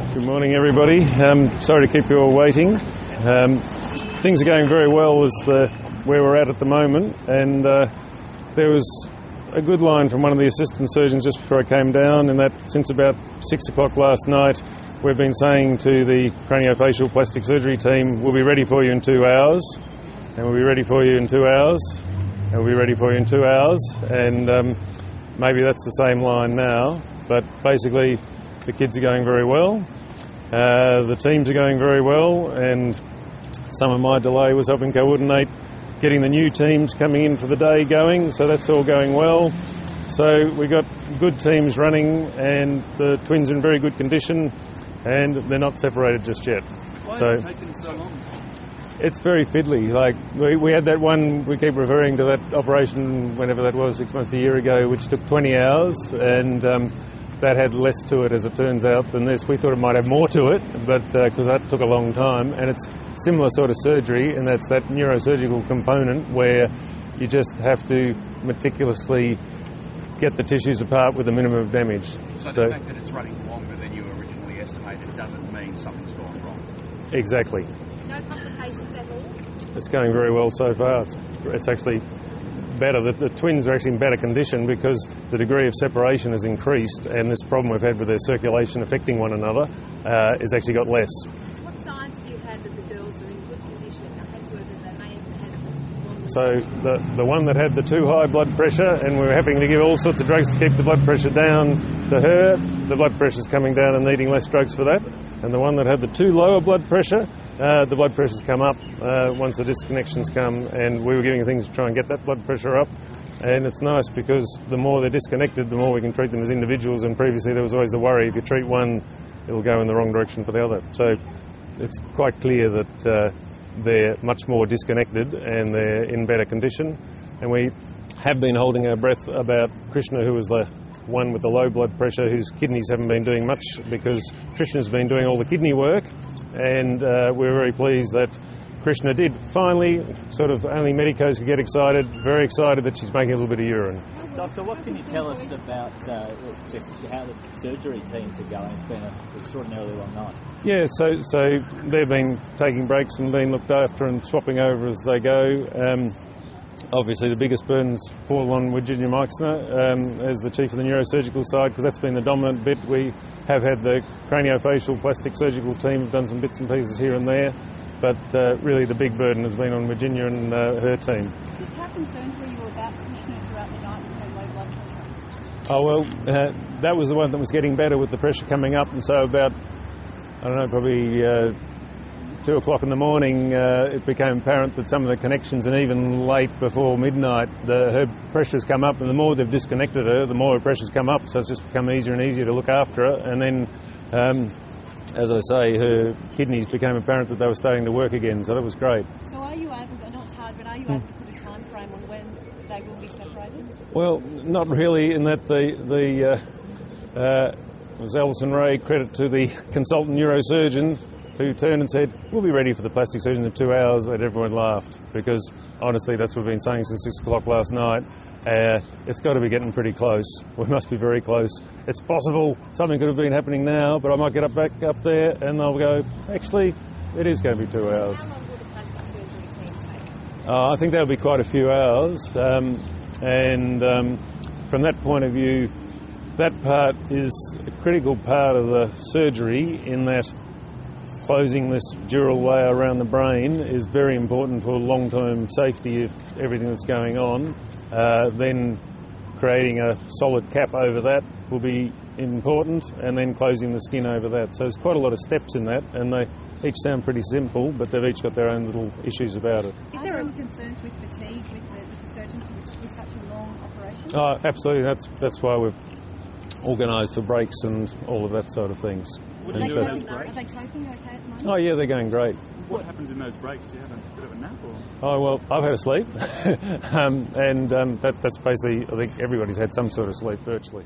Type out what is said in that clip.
Good morning, everybody. Sorry to keep you all waiting. Things are going very well as where we're at the moment, and there was a good line from one of the assistant surgeons just before I came down, and that since about 6 o'clock last night we've been saying to the craniofacial plastic surgery team, we'll be ready for you in 2 hours, and we'll be ready for you in 2 hours, and we'll be ready for you in 2 hours, and maybe that's the same line now, but basically the kids are going very well. The teams are going very well, and some of my delay was helping coordinate getting the new teams coming in for the day going, so that's all going well. So we've got good teams running, and the twins are in very good condition, and they're not separated just yet. Why has it taken so long? It's very fiddly. Like we had that one, we keep referring to that operation, whenever that was, 6 months, a year ago, which took 20 hours, and that had less to it, as it turns out, than this. We thought it might have more to it, but because that took a long time, and it's similar sort of surgery, and that's that neurosurgical component where you just have to meticulously get the tissues apart with a minimum of damage. So the fact that it's running longer than you originally estimated doesn't mean something's gone wrong? Exactly. No complications at all? It's going very well so far. It's actually better. The twins are actually in better condition because the degree of separation has increased, and this problem we've had with their circulation affecting one another has actually got less. What signs have you had that the girls are in good condition? I had word that they may have had some... So the one that had the too high blood pressure, and we were having to give all sorts of drugs to keep the blood pressure down, to her, the blood pressure's coming down and needing less drugs for that. And the one that had the too lower blood pressure, the blood pressure's come up once the disconnections come, and we were giving things to try and get that blood pressure up. And it's nice because the more they're disconnected, the more we can treat them as individuals, and previously there was always the worry, if you treat one, it'll go in the wrong direction for the other. So it's quite clear that they're much more disconnected and they're in better condition. And we have been holding our breath about Kirshna, who was the one with the low blood pressure, whose kidneys haven't been doing much because Trishna's been doing all the kidney work, and we're very pleased that Kirshna did finally, sort of only medicos could get excited, very excited that she's making a little bit of urine. Doctor, what can you tell us about just how the surgery teams are going? It's been an extraordinarily long night. Yeah, so they've been taking breaks and being looked after and swapping over as they go. Obviously the biggest burden's fallen on Virginia Meixner as the chief of the neurosurgical side, because that's been the dominant bit. We have had the craniofacial plastic surgical team have done some bits and pieces here and there, but really the big burden has been on Virginia and her team. Just how concerned were you about Kirshna throughout the night with her low blood pressure? Oh well, that was the one that was getting better with the pressure coming up, and so about, I don't know, probably 2 o'clock in the morning, it became apparent that some of the connections, and even late before midnight, her pressure's come up, and the more they've disconnected her, the more her pressure's come up, so it's just become easier and easier to look after her. And then, as I say, her kidneys became apparent that they were starting to work again, so that was great. So are you able, I know it's hard, but are you able to put a time frame on when they will be separated? Well, not really, in that was Alison Ray, credit to the consultant neurosurgeon, who turned and said, we'll be ready for the plastic surgeon in 2 hours, and everyone laughed, because honestly that's what we've been saying since 6 o'clock last night. It's got to be getting pretty close. We must be very close. It's possible something could have been happening now, but I might get back up there and they'll go, actually, it is going to be 2 hours. How long will the plastic surgery team take? I think that'll be quite a few hours, and from that point of view, that part is a critical part of the surgery, in that closing this dural layer around the brain is very important for long-term safety of everything that's going on. Then creating a solid cap over that will be important, and then closing the skin over that. So there's quite a lot of steps in that, and they each sound pretty simple, but they've each got their own little issues about it. Is there any concerns with fatigue with the surgeons with such a long operation? Oh, absolutely. That's why we've organised for breaks and all of that sort of things. What do you do in those breaks? Are they coping okay at the moment? Oh yeah, they're going great. What happens in those breaks? Do you have a bit of a nap? Or? Oh well, I've had a sleep, and that's basically, I think everybody's had some sort of sleep virtually.